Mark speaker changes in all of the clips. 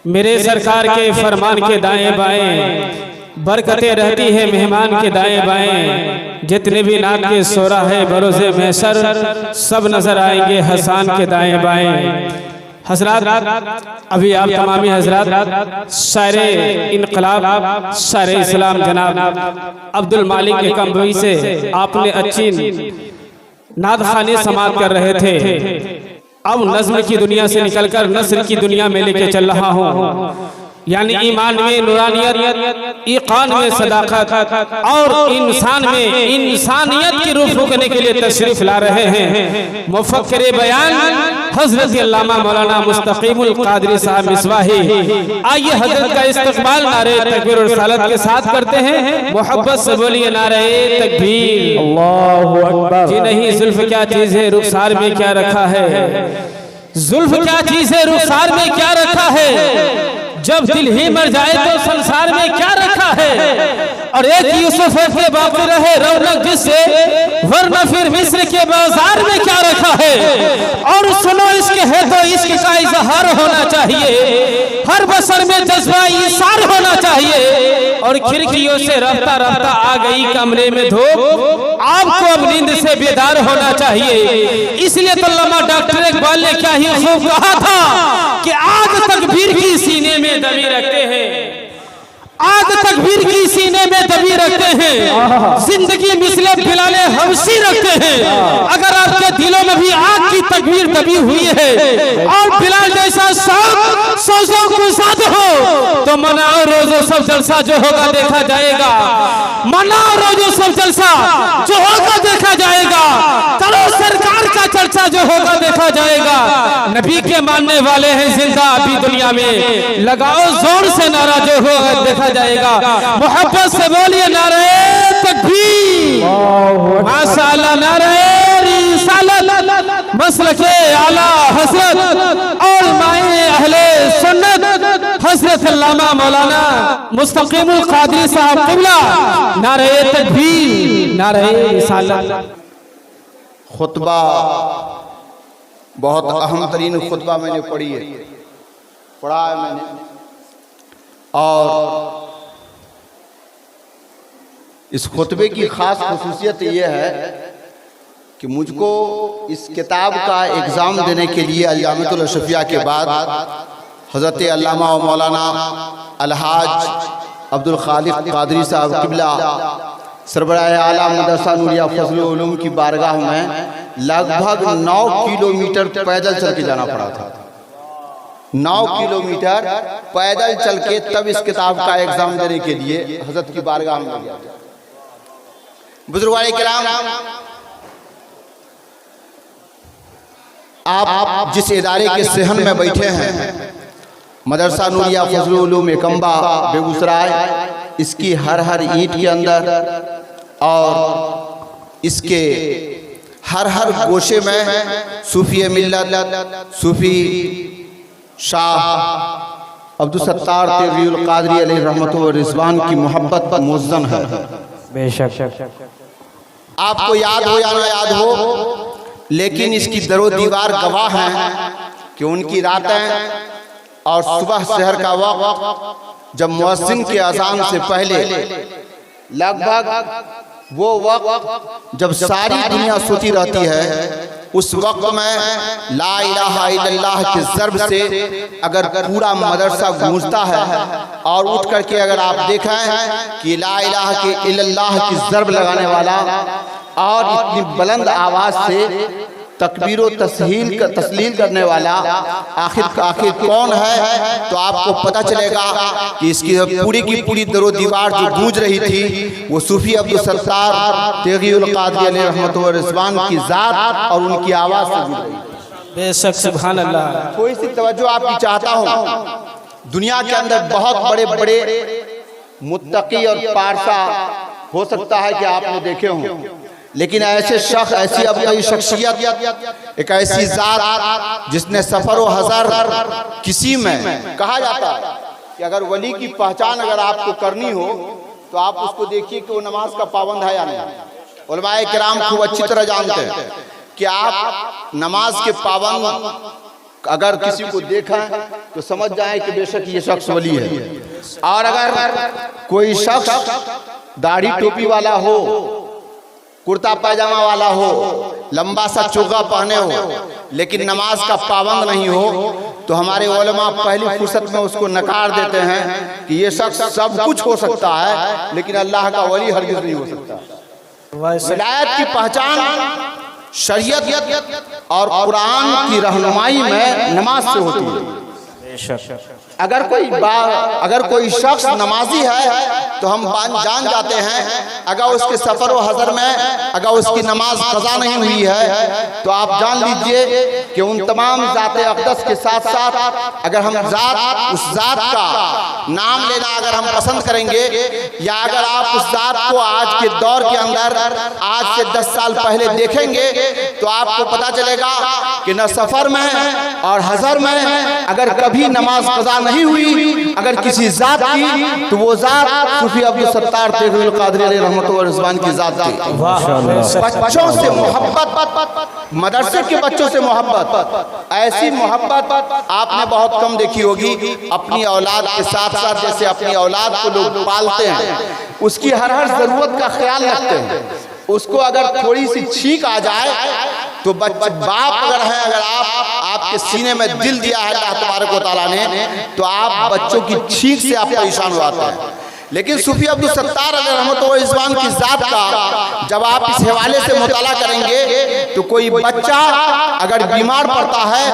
Speaker 1: मेरे सरकार के फरमान के दाएं बाएं बरकतें रहती है मेहमान के दाएं बाएं। जितने भी नात के सोरा है बरोज़े महशर सब नजर आएंगे हसन के दाएं बाएं। हजरात अभी आप तमामी हजरात शायरे इनकलाब शायरे इस्लाम जनाब अब्दुल मालिक एकम्बवी से आपने अच्छी नात खाने समात कर रहे थे। अब नज़्म की दुनिया से निकलकर नस्र की दुनिया में लेके चल रहा हूँ, यानी ईमान में नूरानियत, ईकान में सदाकत और इंसान में इंसानियत की रूह फूकने के लिए तशरीफ ला रहे हैं मुफक्किर बयान हजरत अल्लामा मौलाना मुस्तकीमुल कादरी साहब मिसवाही। आइए हजरत का इस्तकबाल नारे तकबीर और रिसालत के साथ करते हैं। मोहब्बत से बोलिए नारे तकबीर अल्लाहु अकबर। जी नहीं, जुल्फ क्या चीज है रुखसार में क्या रखा है, जुल्फ क्या चीज है रुखसार में क्या रखा है, जब दिल ही मर जाए तो संसार में क्या रखा है। और एक यूसुफ के बाकी रहे रौनक जिससे, वरना फिर मिस्र के बाजार में क्या रखा है। और सुनो इसके है तो इसके का इजहार होना चाहिए, हर बसर में जज्बा इसार होना चाहिए। और खिड़कियों से रफ्ता रफ्ता आ गई कमरे में धूप, आपको अब नींद से बेदार होना चाहिए। इसलिए तो अल्लामा डॉक्टर इकबाल ने क्या ही खूब कहा था कि आग तकबीर की सीने में दबी रखते हैं, आग तकबीर की सीने में दबी रखते हैं, जिंदगी मिसले बिलाले हवसी रखते हैं। अगर आपके दिलों में भी आग की तकबीर दबी हुई है और बिलाल जैसा शौक सोचों को साथ हो तो मनाओ रोजो सब जलसा जो होगा देखा जाएगा, मनाओ रोजो सब जलसा जो होगा देखा जाएगा, करो सरकार का चर्चा जो होगा देखा जाएगा। नबी के मानने वाले हैं जिंदा अभी दुनिया में, लगाओ जोर से नारा जो होगा देखा जाएगा। मोहब्बत से बोलिए नारे तकबीर माशाअल्लाह, नारे रिसालत मसलके आला हजरत और माए अहले सुन्नत हजरत अल्लामा मौलाना मुस्तकीमुल कादरी साहब क़िबला। नारे तकबीर, नारे रिसालत।
Speaker 2: खुतबा बहुत अहम तरीन खुतबा मैंने पढ़ा है मैंने, और इस खुतबे की ख़ास खुसूसियत यह है कि मुझको इस किताब का एग्ज़ाम देने के लिए अल-जामिअतुल अशरफिया के बाद हज़रत अल्लामा व मौलाना अलहाज अब्दुल खालिक कादरी साहब क़िबला सरबराह आला मदरसा नूरिया फज़ल उलूम की बारगाह में लगभग 9 किलोमीटर पैदल चल के जाना पड़ा था। 9 किलोमीटर पैदल चल के तब इस किताब का एग्ज़ाम देने के लिए हज़रत की बारगाह में गया। बुजुर्गान किराम, आप जिस इदारे के सहन में बैठे हैं, मदरसा नूरिया फज़ल उलूम एकम्बा बेगूसराय, इसकी हर ईंट के अंदर और इसके हर गोशे में सूफी मिल्लत, सूफी शाह अब्दुल सत्तार तेगियुल कादरी अलैहि रहमतुल्लाह व रिज़वान की मोहब्बत पर मुज़्ज़न है।
Speaker 1: बेशक
Speaker 2: आपको याद हो या ना याद हो, लेकिन इसकी दरो दीवार गवाह हैं कि उनकी रातें और सुबह शहर का वक्त जब मुअज्जिन के अज़ान से पहले लगभग वो वक्त जब सारी दुनिया सोती रहती है, उस वक्त में ला इलाहा इल्लल्लाह के ज़र्ब से अगर पूरा मदरसा गूंजता है और उठ करके अगर आप देखें कि ला इलाहा के इल्लल्लाह की ज़र्ब लगाने वाला और इतनी बुलंद आवाज़ से तकबीर व तस्लील करने वाला आखिर कौन है, तो आपको पता चलेगा कि इसकी पूरी की पूरी दरो दीवार जो गूंज रही थी वो सूफी अब्दुल सत्तार तेगियुल कादरी अलैहि रहमतुल्लाह व रिज़वान की ज़ात और उनकी आवाज़ से गूंज रही।
Speaker 1: बेशक सुभान अल्लाह।
Speaker 2: थोड़ी सी तवज्जो आपकी चाहता हूँ। दुनिया के अंदर बहुत बड़े बड़े मुत्तकी और पारसा हो सकता है कि आपने देखे हों, लेकिन ऐसे शख्स, ऐसी अब कई शख्सियत, एक ऐसी ज़ात जिसने सफ़र व हज़र किसी में कहा जाता है कि अगर वली की पहचान अगर आपको करनी हो तो आप उसको देखिए कि वो नमाज का पाबंद है या नहीं। उलमाए किराम खूब अच्छी तरह जानते हैं कि आप नमाज के पाबंद अगर किसी को देखा तो समझ जाए कि बेशक ये शख्स वली है। और अगर कोई शख्स दाढ़ी टोपी वाला हो, कुर्ता पैजामा वाला हो, लंबा सा चोगा पहने हो, लेकिन नमाज का पाबंद नहीं हो, तो हमारे उलमा पहली फुर्सत में उसको नकार देते हैं कि ये शख्स सब कुछ हो सकता है लेकिन अल्लाह का वली हरगिज़ नहीं हो सकता। विलायत की पहचान शरीयत और कुरान की रहनुमाई में नमाज से होती है। अगर कोई शख्स नमाजी है तो हम जान जाते हैं, अगर उसके सफर व हजर में अगर उसकी नमाज कज़ा नहीं हुई है तो आप जान लीजिए कि उन तमाम ज़ात अक़दस के साथ साथ अगर हम उस ज़ात का नाम लेना अगर हम पसंद करेंगे, या अगर आप उस ज़ात को आज के दौर के अंदर आज से 10 साल पहले देखेंगे तो आपको पता चलेगा कि न सफर में और हजर में अगर कभी नमाज कज़ा नहीं हुई अगर किसी जात की, तो वो जात सूफी अब्दुल सत्तार तेगुल कादरी अलैहि रहमत व रिज़वान की जात थी। बच्चों से मोहब्बत, मदरसे के बच्चों से मोहब्बत, ऐसी मोहब्बत आपने बहुत कम देखी होगी। अपनी औलाद के साथ साथ जैसे अपनी औलाद को लोग पालते हैं, उसकी हर ज़रूरत का ख्याल रखते हैं। उसको अगर थोड़ी सी छींक आ जाए तो बाप अगर है, अगर आपके सीने में दिल दिया है अल्लाह तबारक व तआला ने, तो आप बच्चों की छींक से आप परेशान हो जाते हैं। लेकिन सूफी अब्दुल सत्तार अलैहि रहमत व रिज़वान की ज़ात का जब आप इस हवाले से मुताला करेंगे तो कोई बच्चा अगर बीमार पड़ता है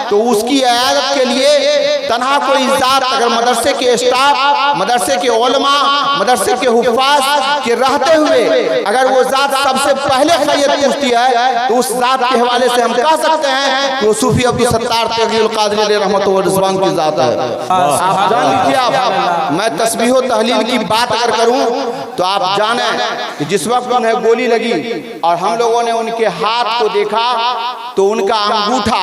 Speaker 2: तो उसकी इयादत के लिए तन्हा कोई ज़ात अगर मदरसे के स्टाफ, मदरसे के उलमा, मदरसे के हुफ़ाज़ के रहते हुए अगर वो ज़ात सबसे पहले खैरियत पूछती है तो उस ज़ात के हवाले से हम कह सकते हैं कि वो सूफी अब्दुल सत्तार तेगुल कादरी अलैहि रहमत व रिज़वान की ज़ात है। आप जान लीजिए, आप मैं तस्बीह व तहलील की बात अगर करूं तो आप जाने कि जिस वक्त उन्हें गोली लगी और हम लोगों ने उनके हाथ को देखा तो उनका अंगूठा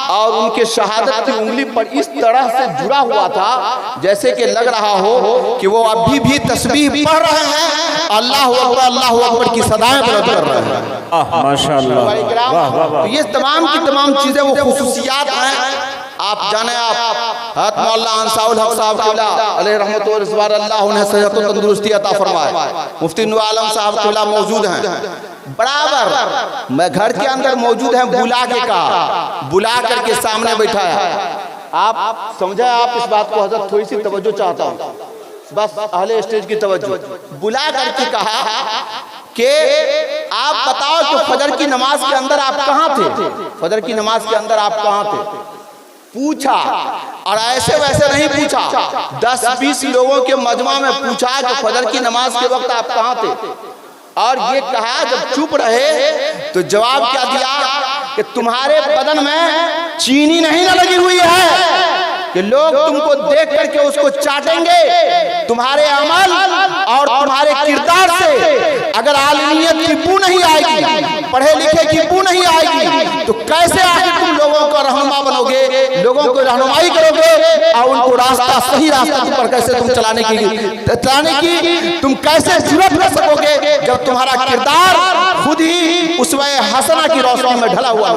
Speaker 2: और उनके शहादत की उंगली पर इस तरह से जुड़ा हुआ था जैसे कि लग रहा हो कि वो अभी भी तस्बीह पढ़ रहे हैं, अल्लाहु अकबर की सदाएं बुलंद कर रहे हैं। माशाअल्लाह। ये तमाम की तमाम चीजें वो खुसूसियात हैं। आप जाने, आप मौलाना अंसारुल हक साहब क़िबला अलैहि रहमत व रिज़वान, अल्लाह उन्हें सेहत व तंदुरुस्ती अता फरमाए, मुफ्ती नूर आलम साहब क़िबला मौजूद हैं बराबर। मैं घर के अंदर मौजूद हैं, बुला करके सामने बैठा है। आप समझे, आप इस बात को हज़रत थोड़ी सी तवज्जो चाहता हूँ, बस अहले स्टेज की तवज्जो। बुला करके कहा कि आप बताओ कि फजर की नमाज के अंदर आप कहाँ थे, फजर की नमाज के अंदर आप कहाँ थे। पूछा, और ऐसे वैसे नहीं पूछा, 10-20 लोगों के मजमा में पूछा कि फजर की नमाज के वक्त आप कहाँ थे। और ये कहा, जब चुप रहे तो जवाब क्या दिया कि तुम्हारे बदन में चीनी नहीं न लगी हुई है कि लोग तुमको देख करके उसको चाटेंगे। तुम्हारे अमल और तुम्हारे किरदार से अगर आलिमियत की बू नहीं आएगी, पढ़े लिखे की बू नहीं आएगी, तो कैसे आगे तुम लोगों को रहनुमा बनोगे, लोगों को रहनुमाई करोगे और उनको रास्ता, सही रास्ता पर कैसे तुम चलाने की तुम कैसे जुर्रत कर सकोगे जब तुम्हारा किरदार खुद ही उसवे हसना की रोशनी में ढला हुआ।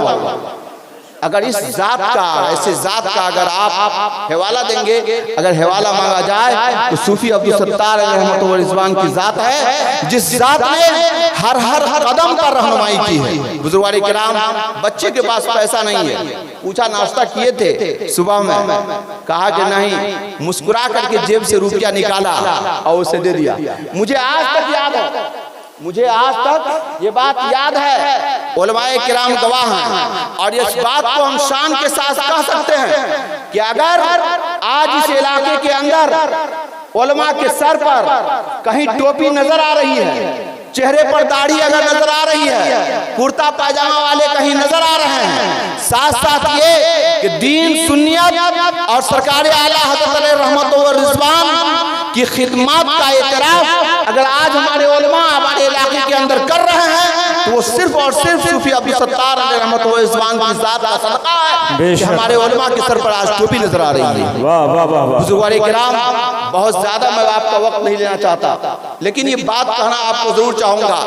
Speaker 2: अगर इस जात का, ऐसे जात का अगर आप हवाला देंगे, अगर हवाला मांगा जाए तो सूफी अब्दुल सत्तार रहमत व रिज़वान की जात है, जिस जात ने हर कदम पर रहनुमाई की है। बुजुर्गान किराम, बच्चे के पास पैसा नहीं है, पूछा नाश्ता किए थे सुबह में, कहा कि नहीं, मुस्कुरा करके जेब से रुपया निकाला और उसे दे दिया। मुझे आज तक याद है, मुझे आज तक ये बात याद है, उलमाए किराम गवाह हैं, और इस बात को हम शान के साथ कह सकते हैं कि अगर आज इस इलाके के अंदर उलमा के सर पर कहीं टोपी नजर आ रही है, चेहरे पर दाढ़ी अगर नजर आ रही है, कुर्ता पायजामा वाले कहीं नजर आ रहे हैं, साथ साथ ये कि दीन, सुन्नियत और सरकार आला हज़रत रहमत व रिज़वान की खिदमत का इतराफ अगर आज हमारे उलमा हमारे इलाके के अंदर कर रहे हैं तो वो सिर्फ और सिर्फ सूफी अब्दुल सत्तार रहमत व रिज़वान की ज़ात का सदका है कि हमारे उलमा के सर पर आज टोपी नजर आ रही है। बुजुर्गान किराम, बहुत ज्यादा मैं आपका वक्त नहीं लेना चाहता, लेकिन ये बात कहना आपको जरूर चाहूंगा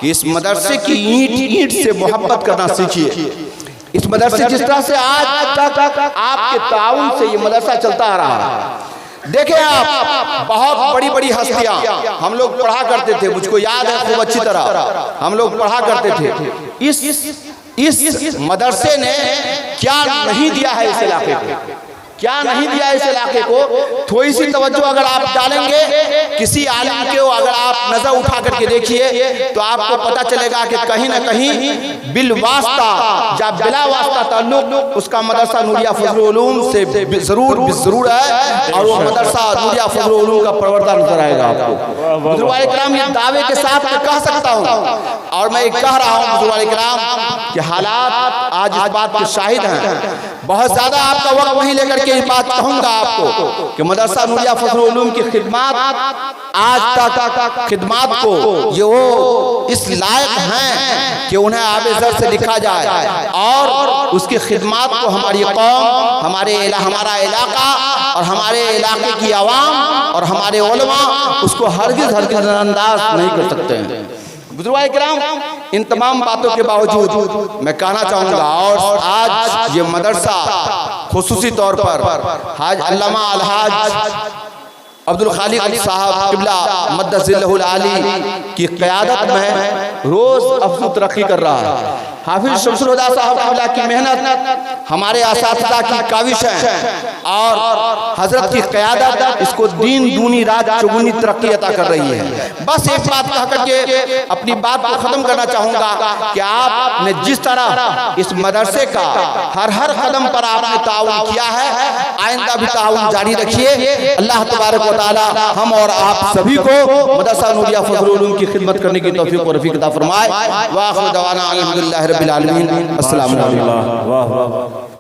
Speaker 2: कि इस मदरसे की ईंट से मोहब्बत करना सीखिए। इस मदरसे जिस तरह से आज तक आपके ताउन से ये मदरसा चलता आ रहा है। देखें आप, बहुत बड़ी बड़ी हस्तियां हम लोग पढ़ा करते थे, मुझको याद है खूब अच्छी तरह हम लोग पढ़ा करते थे। इस मदरसे ने क्या नहीं दिया है इस इलाके को, क्या नहीं दिया इस इलाके को। थोड़ी सी तवज्जो अगर आप डालेंगे, किसी आलिम के अगर आप नजर उठा करके देखिए तो आपको पता चलेगा कि कहीं ना कहीं बिल वास्ता या बिला वास्ता ताल्लुक उसका मदरसा नूरिया फजलुल उलूम से जरूर है, और वो मदरसा नूरिया फजलुल उलूम का प्रवर्तन नजर आएगा आपको। बुजुर्गान किराम, ये दावे के साथ मैं कह सकता हूँ, और मैं कह रहा हूँ बुजुर्गान किराम कि हालात आज इस बात के शाहिद हैं। बहुत ज्यादा आपका वक्त वहीं लेकर के ये बात कहूंगा आपको कि मदरसा नूरिया फजलुल उलूम की खिदमत आज तक खिदमत को ये वो इस लायक हैं कि उन्हें आबे ज़र से लिखा जाए, और उसकी खिदमत को हमारी कौम, हमारा इलाका और हमारे इलाके की आवाम और हमारे उलमा उसको हरगिज़ नज़रअंदाज नहीं कर सकते हैं। बुजुर्गान किराम, इन तमाम बातों के बावजूद मैं कहना चाहूँगा, और आज ये मदरसा खुसूसी तौर पर हाज अल्लामा अलहाज अब्दुल खालिक साहब किबला मद्दसिल्लहुल आली की क़यादत में रोज़ अफजल तरक्की कर रहा है। हाफिज शमसुल हुदा साहब किबला की मेहनत, हमारे असातिज़ा की काविश है, और हजरत की क़यादत इसको दीन दूनी रात चौगुनी तरक्की अता कर रही है। बस एक बात कह करके अपनी बात को ख़त्म करना चाहूँगा कि आपने जिस तरह इस मदरसे का हर कदम पर आपने ताउन किया है, आइंदा भी ताउन जारी रखिए। अल्लाह तबारक व तआला हम और आप सभी को मदरसा नूरिया फजलुल उलूम की खिदमत करने की तौफीक और रफ़ीक अता फरमाए। व आखिर दवाना अल्हम्दुलिल्लाहि रब्बिल आलमीन। अस्सलामु अलैकुम।